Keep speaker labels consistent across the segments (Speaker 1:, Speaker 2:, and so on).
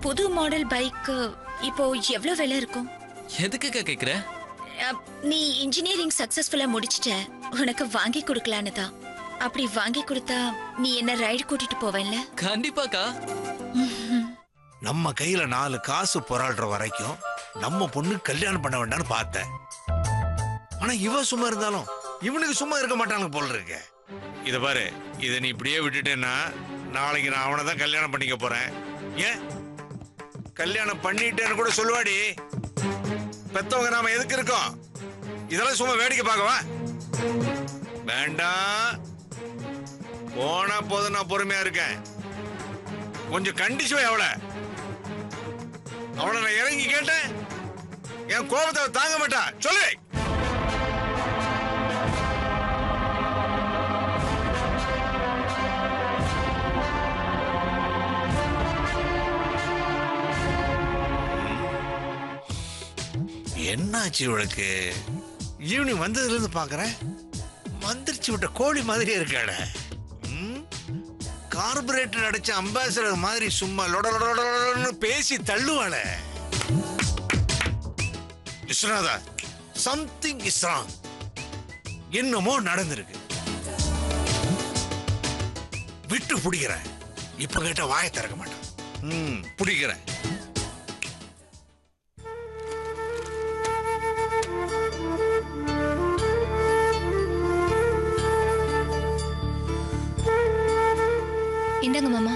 Speaker 1: புது model bike இப்போ எவ்வளவு விலை இருக்கும்?
Speaker 2: எதுக்குக்கா கேக்குற?
Speaker 1: நீ இன்ஜினியரிங் சக்சஸ்ஃபுல்லா முடிச்சிட்ட, உனக்கு வாங்கி கொடுக்கலான்னு தான். அப்படி வாங்கி கொடுத்தா நீ என்ன ரைடு கூட்டிட்டு போவேன்ல?
Speaker 2: கண்டிப்பாக்கா.
Speaker 3: நம்ம கையில 4 காசு போராடுற வரைக்கும் நம்ம பொண்ணு கல்யாணம் பண்ண வேண்டாம்னு பார்த்தேன். ஆனா இவ சும்மா இருந்தாலும் இவனுக்கு சும்மா இருக்க மாட்டாங்க போல இருக்க. இத பாரு, இத நீ இப்படியே விட்டுட்டேன்னா நாளைக்கு நான் அவனை தான் கல்யாணம் பண்ணிக்க போறேன். ஏன் கல்யாணம் பண்ணிட்டேன்னு கூட சொல்லுவாடி. பெத்தவங்க நாம எதுக்கு இருக்கோம்? இதெல்லாம் சும்மா வேடிக்கை பார்க்கவா? வேண்டாம், போனா போதும், நான் பொறுமையா இருக்கேன். கொஞ்சம் கண்டிச்சுவே அவளை நான் இறங்கி கேட்டேன், என் கோபத்தை தாங்க மாட்டா. சொல்லு. என்னாச்சு இவளுக்கு? ஈவினிங் வந்ததுல இருந்து பாக்குறேன், மந்திரிச்சு விட்ட கோழி மாதிரி இருக்காட. கார்பரேட்டர் அடைச்ச அம்பாசிடர் மாதிரி சும்மா லொடலொடன்னு பேசி தள்ளுவாள. விஸ்வநாதா, சம்திங் இஸ் ராங். என்னமோ நடந்திருக்கு. விட்டு பிடிக்கிறேன். இப்ப கேட்ட வாயை திறக்க மாட்டான். பிடிக்கிறேன்.
Speaker 1: இந்தாங்க மாமா.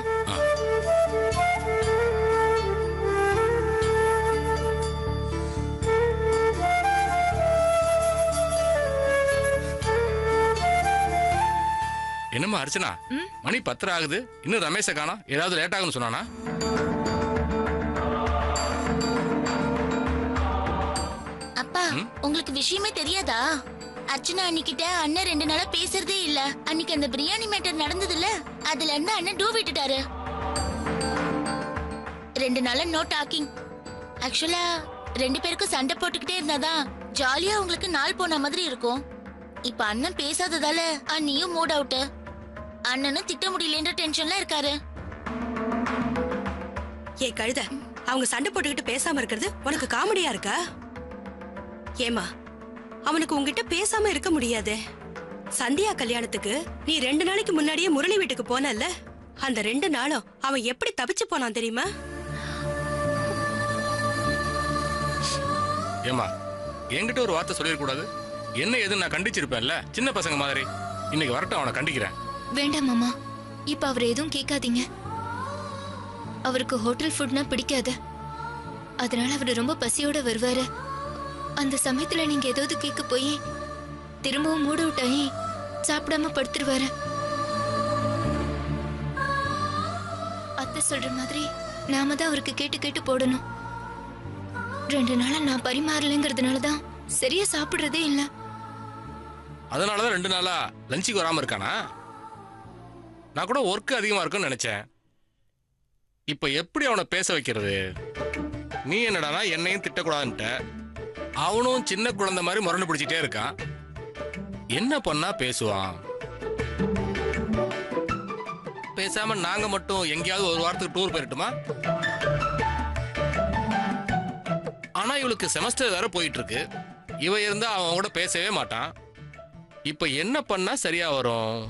Speaker 4: என்னம்மா அர்ச்சனா, மணி 10 ஆகுது, இன்னும் ரமேஷை காணோம். ஏதாவது லேட் ஆகுன்னு சொன்னானா?
Speaker 5: அப்பா, உங்களுக்கு விஷயமே தெரியாதா? அர்ச்சனா அன்னிக்கிட்ட அண்ணன் 2 நாளா பேசுறதே இல்ல. அன்னைக்கு அந்த பிரியாணி மேட்டர் நடந்தது இல்ல, அதுல இருந்து அண்ணன் டூ விட்டுட்டாரு. 2 நாளா நோ டாக்கிங். ஆக்சுவலா 2 பேருக்கும் சண்டை போட்டுக்கிட்டே இருந்தாதான் ஜாலியா உங்களுக்கு நாள் போன மாதிரி இருக்கும். இப்ப அண்ணன் பேசாததால அண்ணியும் மூட் அவுட். அண்ணனும் திட்ட முடியலன்ற டென்ஷன்ல இருக்காரு.
Speaker 6: ஏ கழுத, அவங்க சண்டை போட்டுக்கிட்டு பேசாம இருக்கிறது உனக்கு காமெடியா இருக்கா? ஏமா, அவனுக்கு உங்ககிட்ட பேசாம இருக்க முடியாதே. சந்தியா கல்யாணத்துக்கு நீ 2 நாளைக்கு முன்னாடியே முரளி வீட்டுக்கு போனல்ல, அந்த 2 நாளும் அவன் எப்படி தப்பிச்சு போனான் தெரியுமா?
Speaker 4: ஏமா, என்கிட்ட ஒரு வார்த்தை சொல்லிடக்கூடாது? என்ன எதுன்னு நான் கண்டிச்சிருப்பேன்ல, சின்ன பசங்க மாதிரி. இன்னைக்கு வரட்டும், அவனை கண்டிக்கிறேன்.
Speaker 7: வேண்டாம் மாமா, இப்ப அவர் எதுவும் கேட்காதீங்க. அவருக்கு ஹோட்டல் ஃபுட்னா பிடிக்காது, அதனால அவர் ரொம்ப பசியோட வருவாரு. அந்த சமயத்துல நீங்க ஏதாவது கேட்க போய் திரும்பவும் மூட் அவுட் ஆகி சாப்பிடாம படுத்துருவாரு. அத்தை சொல்ற மாதிரி நாம தான் அவருக்கு கேட்டு கேட்டு போடணும். 2 நாளா நான் பரிமாறலைங்கிறதுனாலதான் சரியா சாப்பிடுறதே இல்ல.
Speaker 4: அதனாலதான் 2 நாளா லஞ்சுக்கு வராம இருக்கானா? நான் கூட ஒர்க் அதிகமா இருக்குன்னு நினைச்சேன். இப்ப எப்படி அவனை பேச வைக்கிறது? நீ என்னடானா என்னையும் திட்டக்கூடாதுன்ட்ட, அவனும் சின்ன குழந்தை மாதிரி முரண்டு பிடிச்சிட்டே இருக்கான். என்ன பண்ணா பேசுவான்? பேசாம நாங்க மட்டும் எங்கேயாவது ஒரு வாரத்துக்கு டூர் போயிட்டுமா? ஆனா இவளுக்கு செமஸ்டர் வேற போயிட்டு இருக்கு. இவ இருந்தா அவன் கூட பேசவே மாட்டான். இப்ப என்ன பண்ணா சரியா வரும்?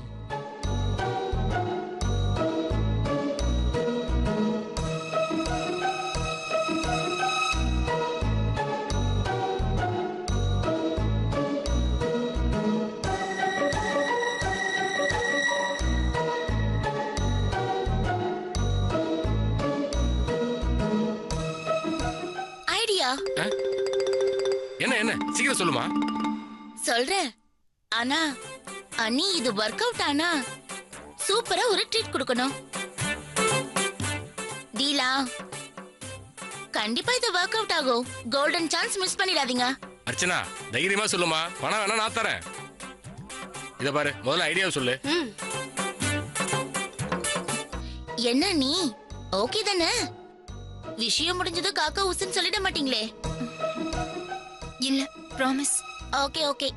Speaker 4: என்ன என்ன சீக்கிரம் சொல்லுமா.
Speaker 5: சொல்றேன். ஆனா அண்ணி, இது ஒர்க் அவுட் ஆனா சூப்பரா ஒரு ட்ரீட் கொடுக்கணும். டீலா? கண்டிப்பா இது ஒர்க் அவுட் ஆகும். கோல்டன் சான்ஸ் மிஸ் பண்ணிடாதீங்க.
Speaker 4: அர்ச்சனா, தைரியமா சொல்லுமா. பணம் வேணா நான் தரேன். இத பாரு, முதல்ல ஐடியாவை சொல்லு.
Speaker 5: என்ன நீ ஓகே தானே? விஷயம் முடிஞ்சது காக்கா உசுன்னு சொல்லிட மாட்டீங்களே?
Speaker 7: இல்ல, ப்ராமிஸ்.
Speaker 5: Okay okay.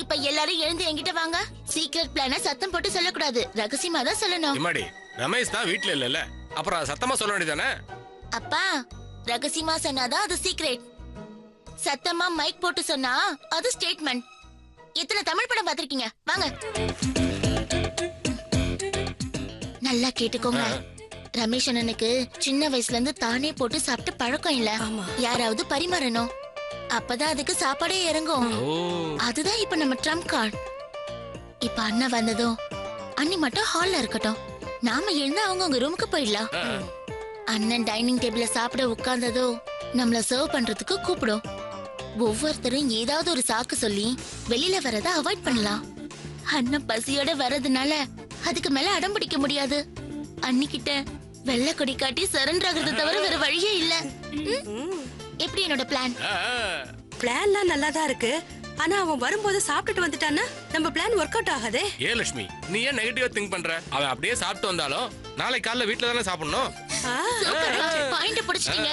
Speaker 5: இப்ப எல்லாரும் எழுந்து என்கிட்ட வாங்க. சீக்ரெட் பிளான சத்தம் போட்டு சொல்லக்கூடாது, ரகசியமா தான் சொல்லணும்.
Speaker 4: இம்மாடி, ரமேஷ் தான் வீட்ல இல்லல, அப்புறம் சத்தமா சொல்ல வேண்டியதானே?
Speaker 5: அப்பா ரகசியமா சொன்னாதான் அது சீக்ரெட், சத்தமா மைக் போட்டு சொன்னா அது ஸ்டேட்மெண்ட். எத்தனை தமிழ் படம் பாத்திருக்கீங்க? வாங்க நல்லா கேட்டுக்கோங்க. ரமேஷ் அண்ணனுக்கு சின்ன வயசுல இருந்து தானே போட்டு சாப்பிட்டு பழக்கம் இல்ல. யாராவது பரிமாறணும், அப்பதான் அதுக்கு சாப்பாடே இறங்கும். அதுதான் இப்ப நம்ம ட்ரம்ப் கார்டு. இப்ப அண்ணன் வந்ததும் அண்ணி மட்டும் ஹால்ல இருக்கட்டும், நாம எழுந்து அவங்க ரூமுக்கு போயிடலாம். அண்ணன் டைனிங் டேபிள்ல சாப்பிட உட்கார்ந்ததோ நம்மள சர்வ் பண்றதுக்கு கூப்பிடும். ஒவ்வொருத்தரும் ஏதாவது ஒரு சாக்கு சொல்லி வெளியில வரத அவாய்ட் பண்ணலாம். அண்ணன் பசியோட வர்றதுனால அதுக்கு மேல அடம் பிடிக்க முடியாது. அன்னிக்கிட்ட வெள்ளை கொடி காட்டி சரண்டர் ஆகுறத தவிர வேற வழியே இல்ல. எப்படி என்னோட பிளான்?
Speaker 6: பிளான்லாம் நல்லா தான் இருக்கு. ஆனா அவன் வரும்போது சாப்பிட்டுட்டு வந்துட்டான்னா நம்ம பிளான் ஒர்க் அவுட் ஆகாதே.
Speaker 4: ஏ லட்சுமி, நீ ஏன் நெகட்டிவா திங்க் பண்ற? அவன் அப்படியே சாப்பிட்டு வந்தாலும் நாளைக்கு காலைல வீட்ல தானே சாப்பிடணும்.
Speaker 5: பாயிண்ட் பிடிச்சிட்டீங்க.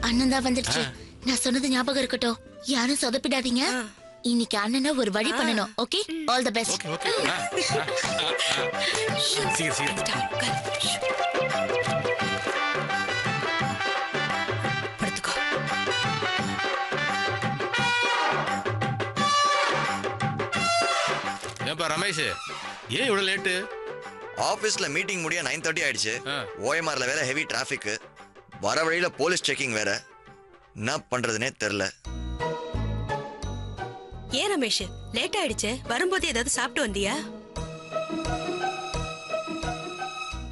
Speaker 5: அண்ணன் தான் வந்துருச்சு. நான் சொன்னது ஞாபகம் இருக்கட்டும், யாரும் சொதப்பிடாதீங்க. இன்னைக்கு அண்ணனை ஒரு வழி பண்ணணும். Okay, all the best.
Speaker 6: படுத்துக்கோ.
Speaker 4: ஏப்பா ரமேஷ், ஏன் இவ்வளவு லேட்டு?
Speaker 8: ஆபீஸ்ல மீட்டிங் முடிய 9:30 ஆயிடுச்சு. ஓஎம்ஆர்ல வேற ஹெவி டிராபிக், வர வழியில போலீஸ் செக்கிங் வேற. என்ன பண்றதுனே தெரியல.
Speaker 6: ஏன் ரமேஷ் லேட் ஆயிடுச்சு? வரும்போது ஏதாவது சாப்பிட்டு வந்தியா?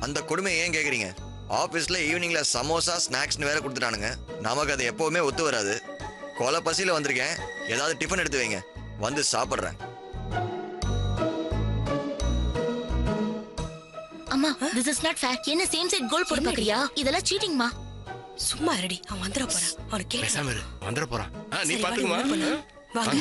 Speaker 8: அந்த கொடுமை ஏன் கேக்குறீங்க? ஆபீஸ்ல ஈவினிங்ல சமோசா ஸ்நாக்ஸ்னு வேற கொடுத்துட்டானுங்க. நமக்கு அது எப்பவுமே ஒத்து வராது. கொலை பசியில வந்திருக்கேன், ஏதாவது டிஃபன் எடுத்து வைங்க, வந்து சாப்பிடுறேன்.
Speaker 5: அம்மா, this is not fair. என்ன சேம் சைடு கோல் போட பாக்குறியா? இதெல்லாம் சீட்டிங்மா.
Speaker 6: சும்மா ரெடி, அவன் வந்துட போறான். அவனுக்கு கேளு.
Speaker 4: பேசாம இரு, வந்துட போறான். நீ பாத்துக்குமா?
Speaker 6: வாங்க.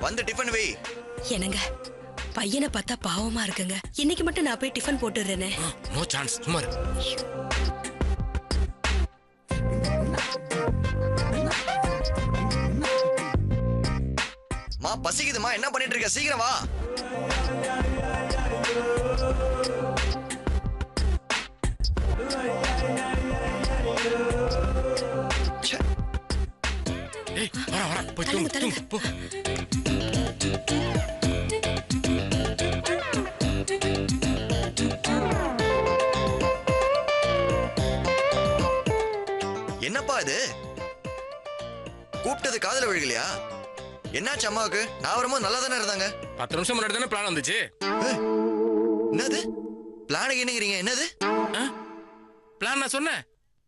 Speaker 8: வந்து டிஃபன் வை.
Speaker 6: என்னங்க பையனை பார்த்தா பாவமா இருக்குங்க. இன்னைக்கு மட்டும் நான் போய் டிஃபன் போட்டுறேனே.
Speaker 4: No chance. சும்மா இரு.
Speaker 8: மா பசிக்குதுமா, என்ன பண்ணிட்டு இருக்க? சீக்கிரம் வா.
Speaker 4: ஏய் வர வர போய் தூங்கு போ.
Speaker 8: என்னப்பா இது? கூப்பிட்டது காதுல விழுகலையா? என்னாச்சு அம்மாவுக்கு? நான் வரும்போது நல்லா தானே இருந்தாங்க.
Speaker 4: 10 நிமிஷம் முன்னாடி தானே பிளான் வந்துச்சு.
Speaker 8: என்னது பிளான்? என்னங்கிறீங்க? என்னது
Speaker 4: பிளான்? நான் சொன்னேன்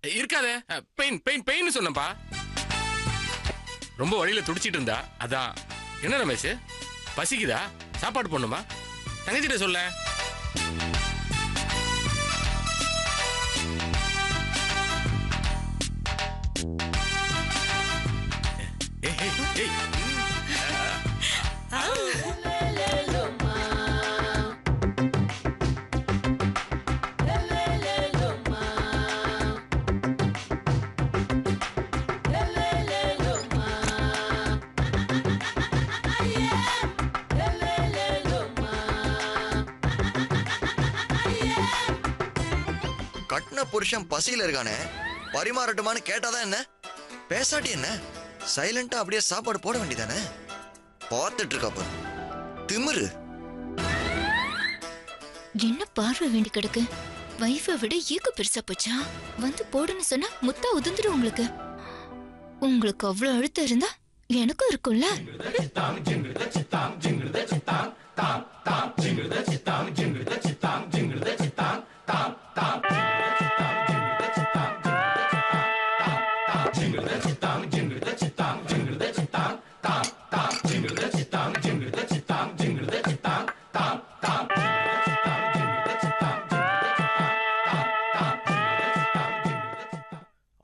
Speaker 4: இருக்காதே. பெயின் பெயின் பெயின் சொன்னப்பா. ரொம்ப வழியில துடிச்சிட்டு இருந்தா அதான். என்ன ரமேஷ், பசிக்குதா? சாப்பாடு போடணுமா? தங்கச்சிட்ட சொல்ல.
Speaker 8: கட்டின புருஷன் பசியில இருக்கானே, பரிமாறட்டுமான்னு கேட்டாதான் என்ன? பேசாட்டி என்ன? சைலண்டா அப்படியே சாப்பாடு போட வேண்டியதானே? பார்த்துட்டு இருக்கப்ப திமிரு.
Speaker 7: என்ன பார்வை வேண்டி கிடக்கு? வைஃபை விட ஈக்கு பெருசா போச்சா? வந்து போடுன்னு சொன்னா முத்தா உதிர்ந்துடும் உங்களுக்கு. உங்களுக்கு அவ்வளவு அழுத்தம் இருந்தா எனக்கும் இருக்கும்ல.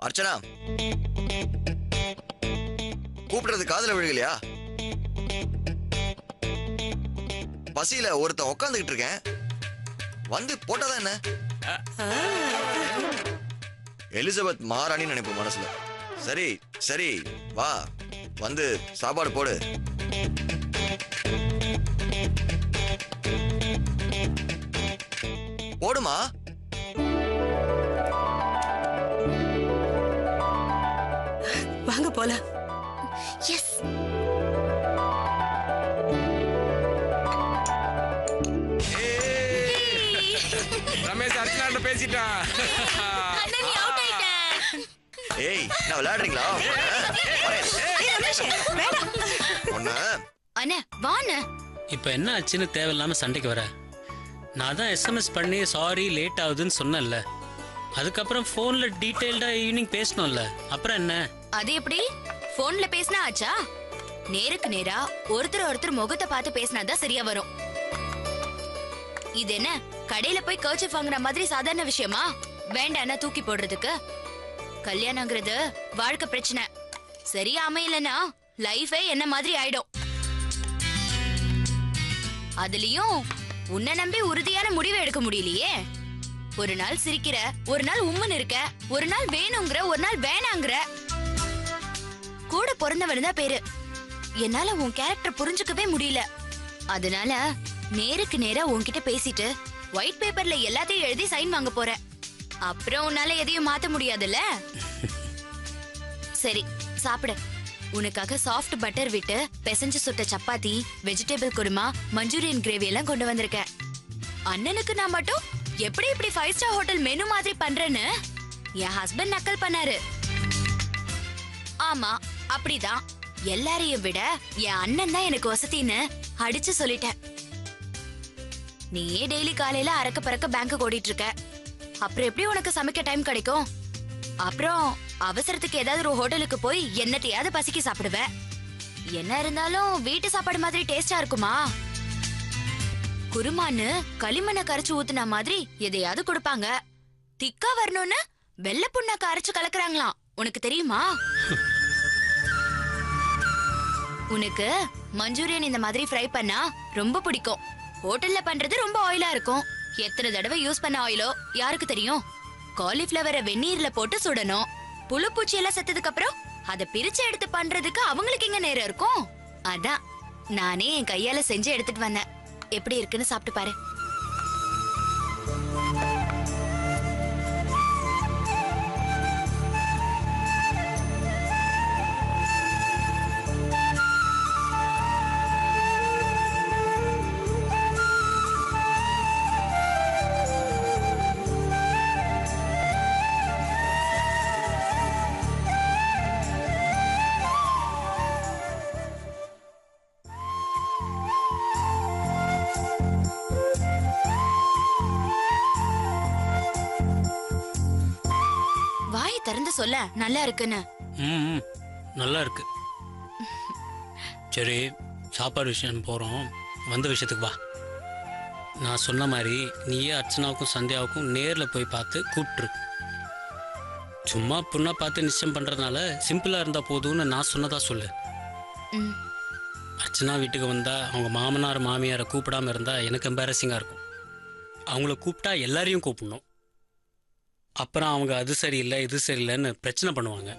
Speaker 8: அர்ச்சனா, கூப்பிடுறது காதுல விழுகலையா? பசியில ஒருத்தன் உட்காந்துக்கிட்டு இருக்கேன், வந்து போட்டாதான் என்ன? எலிசபெத் மகாராணின்னு நினைப்பு மனசுல. சரி சரி, வா வந்து சாப்பாடு போடு. போடுமா.
Speaker 6: வாங்க போலாம்.
Speaker 5: எஸ்.
Speaker 4: ரமேஷ் அர்ச்சனா பேசிட்டான்.
Speaker 5: அண்ணன் நீ அவுட் ஆயிட்ட.
Speaker 8: ஏய், நான் விளையாடுறீங்களா? ஒண்ணு
Speaker 5: அண்ணே வாண்ணே.
Speaker 9: இப்போ என்ன ஆச்சுன்னு தேவையில்லாம சண்டைக்கு வர? நான் தான் எஸ்எம்எஸ் பண்ணி சாரி லேட் ஆகுதுன்னு சொன்னேன்ல. அதுக்கப்புறம் ஃபோன்ல டீடைல்டா ஈவினிங் பேசணும்ல, அப்புறம் என்ன?
Speaker 10: அது எப்படி போன்ல பேசினா ஆச்சா? நேருக்கு நேரா ஒருத்தர் முகத்தை பார்த்து பேசினாதான் சரியா வரும். இது என்ன கடையில போய் கர்ச்சீஃப் வாங்குற மாதிரி சாதாரண விஷயமா? வேண்டானா தூக்கி போடுறதுக்கு. கல்யாணங்கிறது வாழ்க்கை பிரச்சனை. சரியா அமையலன்னா லைஃபே என்ன மாதிரி ஆயிடும். அதுலயும் உன்னை நம்பி உறுதியான முடிவை எடுக்க முடியலையே. ஒரு நாள் சிரிக்கிற, ஒரு நாள் உம்முன்னு இருக்க, ஒரு நாள் வேணுங்கிற, ஒரு நாள் வேணாங்கிற. கூட பிறந்தவன் தான் பேரு. என்னால உன் கேரக்டர் புரிஞ்சுக்கவே முடியல. அதனால நேருக்கு நேரா உன்கிட்ட பேசிட்டு ஒயிட் பேப்பர்ல எல்லாத்தையும் எழுதி சைன் வாங்க போறேன். அப்புறம் உன்னால எதையும் மாத்த முடியாதுல்ல. சரி சாப்பிடு. உனக்காக சாஃப்ட் பட்டர் விட்டு பெசஞ்சு சுட்ட chapati, vegetable kurma, Manchurian gravy எல்லாம் கொண்டு வந்திருக்கேன். அண்ணனுக்கு நான் மட்டும் எப்படி இப்படி 5 ஸ்டார் ஹோட்டல் மெனு மாதிரி பண்றேன்னு என் ஹஸ்பண்ட் நக்கல் பண்ணாரு. ஆமா அப்படிதான். எல்லாரையும் விட என் அண்ணன் தான் எனக்கு வசதின்னு அடிச்சு சொல்லிட்டேன். நீயே டெய்லி காலையில அறக்க பறக்க பேங்க் ஓடிட்டு இருக்க. அப்புறம் எப்படி உனக்கு சமைக்க டைம் கிடைக்கும்? அப்புறம் அவசரத்துக்கு ஏதாவது ஒரு ஹோட்டலுக்கு போய் என்னத்தையாவது பசிக்கு சாப்பிடுவ. என்ன இருந்தாலும் வீட்டு சாப்பாடு மாதிரி டேஸ்டா இருக்குமா? குருமான்னு களிமண்ணை கரைச்சு ஊத்துன மாதிரி எதையாவது கொடுப்பாங்க. திக்கா வரணும்னு வெள்ளை புண்ணாக்க அரைச்சு கலக்குறாங்களாம். உனக்கு தெரியுமா? உனக்கு மஞ்சூரியன் இந்த மாதிரி ஃப்ரை பண்ணா ரொம்ப பிடிக்கும். ஹோட்டல்ல பண்றது ரொம்ப ஆயிலா இருக்கும். எத்தனை தடவை யூஸ் பண்ண ஆயிலோ யாருக்கு தெரியும்? காலிஃபிளவரை வெந்நீர்ல போட்டு சுடணும். புழு பூச்சி எல்லாம் செத்ததுக்கு அப்புறம் அதை பிரிச்சு எடுத்து பண்றதுக்கு அவங்களுக்கு எங்க நேரம் இருக்கும்? அதான் நானே என் கையால செஞ்சு எடுத்துட்டு வந்தேன். எப்படி இருக்குன்னு சாப்பிட்டு பாரு. திறந்து சொல்ல நல்லா இருக்குன்னு.
Speaker 9: நல்லா இருக்கு. சரி சாப்பாடு விஷயம் போறோம், வந்த விஷயத்துக்கு வா. நான் சொன்ன மாதிரி நீயே அர்ச்சனாவுக்கும் சந்தியாவுக்கும் நேர்ல போய் பார்த்து கூப்பிட்டுரு. சும்மா பொண்ணா பார்த்து நிச்சயம் பண்றதுனால சிம்பிளா இருந்தா போதும்னு நான் சொன்னதா சொல்லு. அர்ச்சனா வீட்டுக்கு வந்தா அவங்க மாமனார் மாமியாரை கூப்பிடாம இருந்தா எனக்கு எம்பாரசிங்கா இருக்கும். அவங்கள கூப்பிட்டா எல்லாரையும் கூப்பிடணும். அப்புறம் அவங்க அது சரியில்லை இது சரியில்லைன்னு பிரச்சனை பண்ணுவாங்க.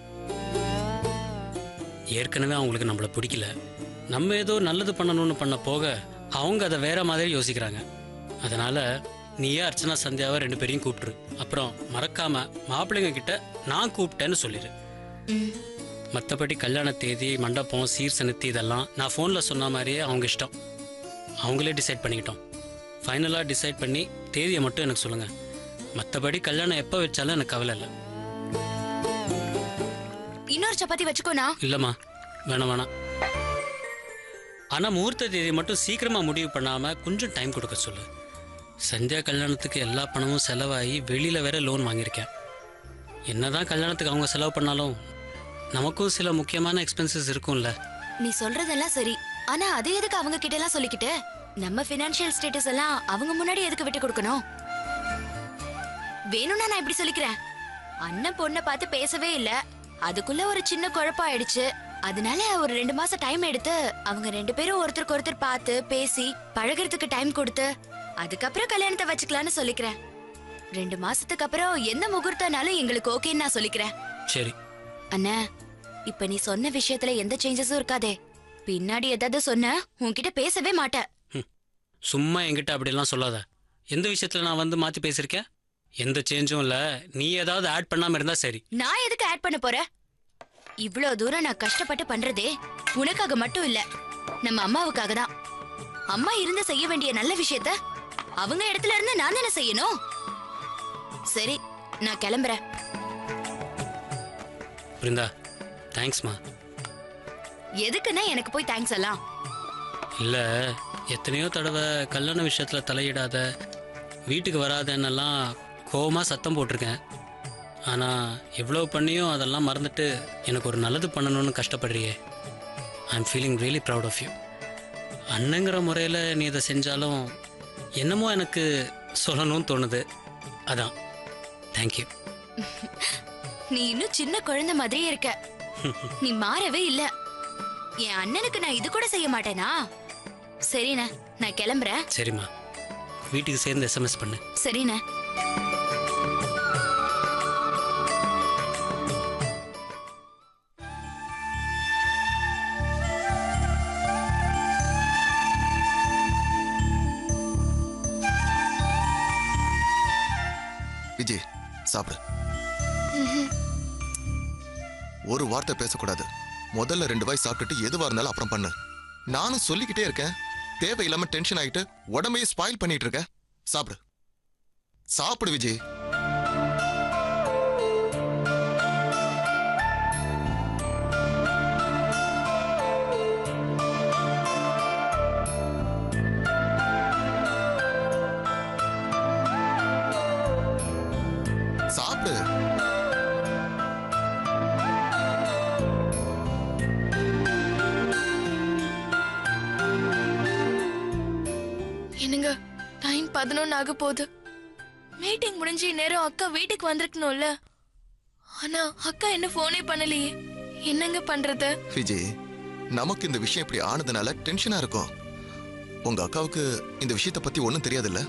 Speaker 9: ஏற்கனவே அவங்களுக்கு நம்மளை பிடிக்கல. நம்ம ஏதோ நல்லது பண்ணணும்னு பண்ண போக அவங்க அதை வேற மாதிரி யோசிக்கிறாங்க. அதனால நீயே அர்ச்சனா சந்தியாவை 2 பேரையும் கூப்பிட்டுரு. அப்புறம் மறக்காம மாப்பிள்ளைங்க கிட்ட நான் கூப்பிட்டேன்னு சொல்லிடு. மற்றபடி கல்யாண தேதி, மண்டபம், சீர் சனித்தி இதெல்லாம் நான் ஃபோனில் சொன்ன மாதிரியே அவங்க இஷ்டம். அவங்களே டிசைட் பண்ணிக்கிட்டோம். ஃபைனலாக டிசைட் பண்ணி தேதியை மட்டும் எனக்கு சொல்லுங்கள். மற்றபடி கல்யாணம் எப்போ வச்சாலும் எனக்கு கவலை இல்லை.
Speaker 10: இன்னொரு சப்பாத்தி வச்சுக்கோனா?
Speaker 9: இல்லைம்மா, வேணாம் வேணாம். ஆனால் முகூர்த்த தேதி மட்டும் சீக்கிரமாக முடிவு பண்ணாமல் கொஞ்சம் டைம் கொடுக்க சொல்லு. சந்தியா கல்யாணத்துக்கு எல்லா பணமும் செலவாகி வெளியில் வேற லோன் வாங்கியிருக்கேன். என்னதான் கல்யாணத்துக்கு அவங்க செலவு பண்ணாலும் நமக்கும் சில முக்கியமான எக்ஸ்பென்சஸ் இருக்கும்ல.
Speaker 10: நீ சொல்றதெல்லாம் சரி, ஆனா அது எதுக்கு அவங்க கிட்ட எல்லாம் சொல்லிக்கிட்டு? நம்ம ஃபினான்ஷியல் ஸ்டேட்டஸ் எல்லாம் அவங்க முன்னாடி எதுக்கு விட்டு கொடுக்கணும்? வேணும்னா நான் இப்படி சொல்லிக்கிறேன். அண்ணன் பொண்ணை பார்த்து பேசவே இல்ல, அதுக்குள்ள ஒரு சின்ன குழப்பம் ஆயிடுச்சு. அதனால ஒரு 2 மாசம் டைம் எடுத்து அவங்க 2 பேரும் ஒருத்தருக்கு ஒருத்தர் பார்த்து பேசி பழகிறதுக்கு டைம் கொடுத்து அதுக்கப்புறம் கல்யாணத்தை வச்சுக்கலாம்னு சொல்லிக்கிறேன். 2 மாசத்துக்கு அப்புறம் எந்த முகூர்த்தனாலும் எங்களுக்கு ஓகேன்னு நான் சொல்லிக்கிறேன்.
Speaker 9: சரி
Speaker 10: அண்ணா, இப்ப நீ சொன்ன விஷயத்துல எந்த சேஞ்சஸும் இருக்காதே. பின்னாடி ஏதாவது சொன்ன உன்கிட்ட பேசவே மாட்டேன்.
Speaker 9: சும்மா என்கிட்ட அப்படிலாம் சொல்லாத. எந்த விஷயத்தில் நான் வந்து மாற்றி பேசியிருக்கேன்? எந்த சேஞ்சும் இல்லை. நீ ஏதாவது ஆட் பண்ணாமல் இருந்தால் சரி.
Speaker 10: நான் எதுக்கு ஆட் பண்ண போறேன்? இவ்ளோ தூரம் நான் கஷ்டப்பட்டு பண்றதே உனக்காக மட்டும் இல்ல, நம்ம அம்மாவுக்காக தான். அம்மா இருந்து செய்ய வேண்டிய நல்ல விஷயத்த அவங்க இடத்துல இருந்து நான் தானே செய்யணும். சரி, நான் கிளம்புறேன்.
Speaker 9: பிருந்தா, தேங்க்ஸ்மா.
Speaker 10: எதுக்குன்னா எனக்கு போய் தேங்க்ஸ் எல்லாம்
Speaker 9: இல்லை, எத்தனையோ தடவை கல்யாண விஷயத்தில் தலையிடாத, வீட்டுக்கு வராதன்னெல்லாம் கோவமாக சத்தம் போட்டிருக்கேன். ஆனால் எவ்வளோ பண்ணியும் அதெல்லாம் மறந்துட்டு எனக்கு ஒரு நல்லது பண்ணணும்னு கஷ்டப்படுறியே. I am feeling really proud of you. அண்ணங்கிற முறையில் நீ இதை செஞ்சாலும் என்னமோ எனக்கு சொல்லணும்னு தோணுது. அதான் தேங்க்யூ.
Speaker 10: நீ இன்னும் சின்ன குழந்தை மாதிரியே இருக்க. நீ மாறவே இல்ல. என் அண்ணனுக்கு நான் இது கூட செய்ய மாட்டேனா? சரிண்ணே, நான் கிளம்புறேன்.
Speaker 9: சரிம்மா, வீட்டுக்கு சேர்ந்து SMS பண்ணு.
Speaker 10: சரிண்ணே.
Speaker 11: விஜய், சாப்பிடு. ஒரு வார்த்தை பேசக்கூடாது. முதல்ல 2 வாய் சாப்பிட்டுட்டு எதுவா இருந்தாலும் அப்புறம் பண்ணு. நானும் சொல்லிக்கிட்டே இருக்கேன். தேவையில்லாம டென்ஷன் ஆயிட்டு உடம்பையே ஸ்பாயில் பண்ணிட்டு இருக்க. சாப்பிடு சாப்பிடு விஜய். சாப்பிடு.
Speaker 12: என்னங்க, டைம் 11 ஆக போகுது. மீட்டிங் முடிஞ்ச நேரம் அக்கா வீட்டுக்கு வந்திருக்கணும்ல. ஆனா அக்கா என்ன போனே பண்ணலையே. என்னங்க பண்றது?
Speaker 11: விஜய், நமக்கு இந்த விஷயம் இப்படி ஆனதுனால டென்ஷனா இருக்கும். உங்க அக்காவுக்கு இந்த விஷயத்தை பத்தி ஒன்னும் தெரியாதுல்ல.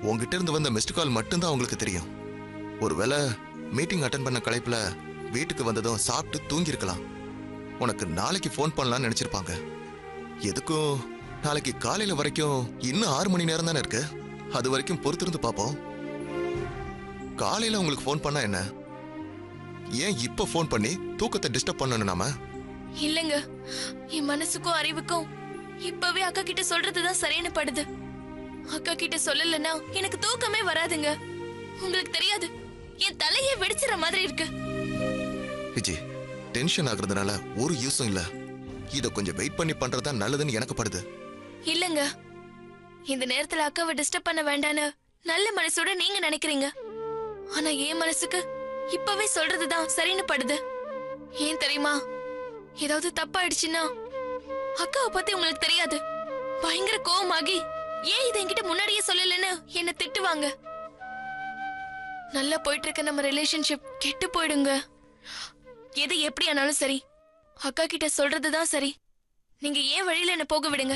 Speaker 11: உங்ககிட்ட இருந்து வந்த மிஸ்டு கால் மட்டும்தான் உங்களுக்கு தெரியும். ஒருவேளை மீட்டிங் அட்டன் பண்ண களைப்புல வீட்டுக்கு வந்ததும் சாப்பிட்டு தூங்கிருக்கலாம். உனக்கு நாளைக்கு ஃபோன் பண்ணலாம்னு நினைச்சிருப்பாங்க. எதுக்கும் நாளைக்கு காலையில வரைக்கும் இன்னும் 6 மணி நேரம் தானே இருக்கு. அது வரைக்கும் பொறுத்திருந்து பார்ப்போம். காலையில உங்களுக்கு ஃபோன் பண்ணா என்ன? ஏன் இப்ப ஃபோன் பண்ணி தூக்கத்தை டிஸ்டர்ப் பண்ணணும் நாம?
Speaker 12: இல்லங்க, என் மனசுக்கும் அறிவுக்கும் இப்பவே அக்கா கிட்ட சொல்றதுதான் சரியான படுது. அக்கா கிட்ட சொல்லலன்னா எனக்கு தூக்கமே வராதுங்க. உங்களுக்கு தெரியாது, என் தலையே வெடிச்சிற மாதிரி இருக்கு.
Speaker 11: விஜய், டென்ஷன் ஆகுறதுனால ஒரு யூஸும் இல்ல. இத கொஞ்சம் வெயிட் பண்ணி பண்றதா நல்லதுன்னு எனக்கு படுது.
Speaker 12: இல்லங்க, இந்த நேரத்துல அக்காவை டிஸ்டர்ப் பண்ண வேண்டான்னு நல்ல மனசோட நீங்க நினைக்கிறீங்க. ஆனா என் மனசுக்கு இப்பவே சொல்றதுதான் சரின்னு படுது. ஏன் தெரியுமா? ஏதாவது தப்பாயிடுச்சுன்னா அக்காவை பத்தி உங்களுக்கு தெரியாது, பயங்கர கோவமாகி ஏன் இதை என்கிட்ட முன்னாடியே சொல்லலன்னு என்ன திட்டுவாங்க. நல்லா போயிட்டு இருக்க நம்ம ரிலேஷன்ஷிப் கெட்டு போயிடுங்க. எது எப்படி ஆனாலும் சரி, அக்கா கிட்ட சொல்றதுதான் சரி. நீங்க ஏன் வழியில என்ன போக விடுங்க.